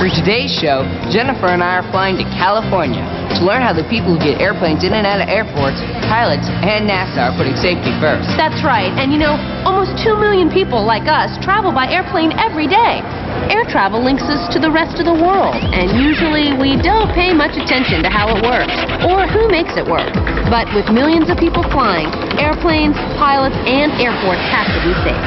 For today's show, Jennifer and I are flying to California to learn how the people who get airplanes in and out of airports, pilots, and NASA are putting safety first. That's right. And you know, almost 2 million people like us travel by airplane every day. Air travel links us to the rest of the world, and usually we don't pay much attention to how it works or who makes it work. But with millions of people flying, airplanes, pilots, and airports have to be safe.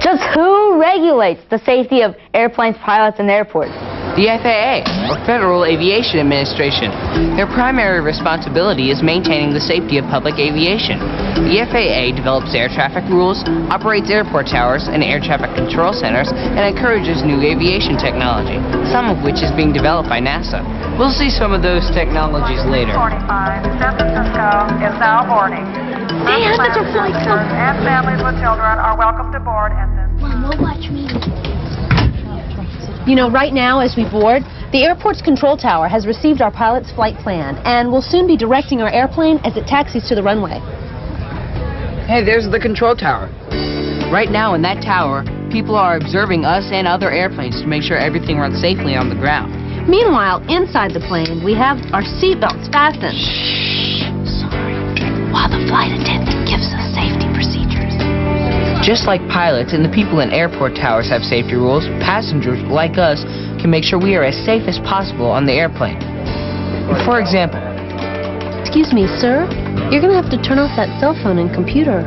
Just who regulates the safety of airplanes, pilots, and airports? The FAA, or Federal Aviation Administration. Their primary responsibility is maintaining the safety of public aviation. The FAA develops air traffic rules, operates airport towers and air traffic control centers, and encourages new aviation technology, some of which is being developed by NASA. We'll see some of those technologies later. 45, San Francisco is now boarding. Dan, that's our flight coming. And families with children are welcome to board at this. Mom, watch me. You know, right now, as we board, the airport's control tower has received our pilot's flight plan and will soon be directing our airplane as it taxis to the runway. Hey, there's the control tower. Right now in that tower, people are observing us and other airplanes to make sure everything runs safely on the ground. Meanwhile, inside the plane, we have our seatbelts fastened. Shh, sorry. While the flight attendant gives us safety procedures. Just like pilots and the people in airport towers have safety rules, passengers like us can make sure we are as safe as possible on the airplane. For example, Excuse me, sir. You're going to have to turn off that cell phone and computer.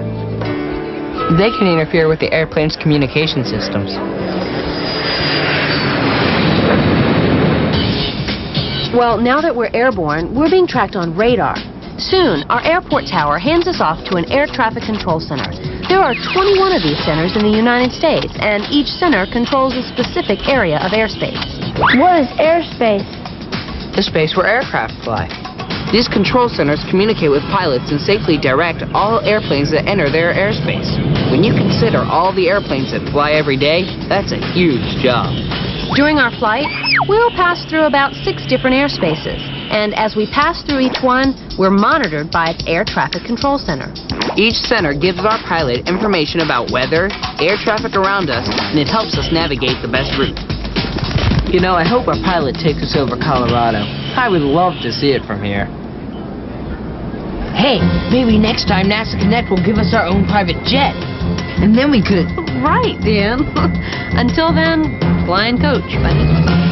they can interfere with the airplane's communication systems. Well, now that we're airborne, we're being tracked on radar. Soon, our airport tower hands us off to an air traffic control center. There are 21 of these centers in the United States, and each center controls a specific area of airspace. What is airspace? The space where aircraft fly. These control centers communicate with pilots and safely direct all airplanes that enter their airspace. When you consider all the airplanes that fly every day, that's a huge job. During our flight, we'll pass through about 6 different airspaces. And as we pass through each one, we're monitored by its air traffic control center. Each center gives our pilot information about weather, air traffic around us, and it helps us navigate the best route. You know, I hope our pilot takes us over Colorado. I would love to see it from here. Hey, maybe next time NASA Connect will give us our own private jet. And then we could... Right, Dan. Until then, flying coach, buddy.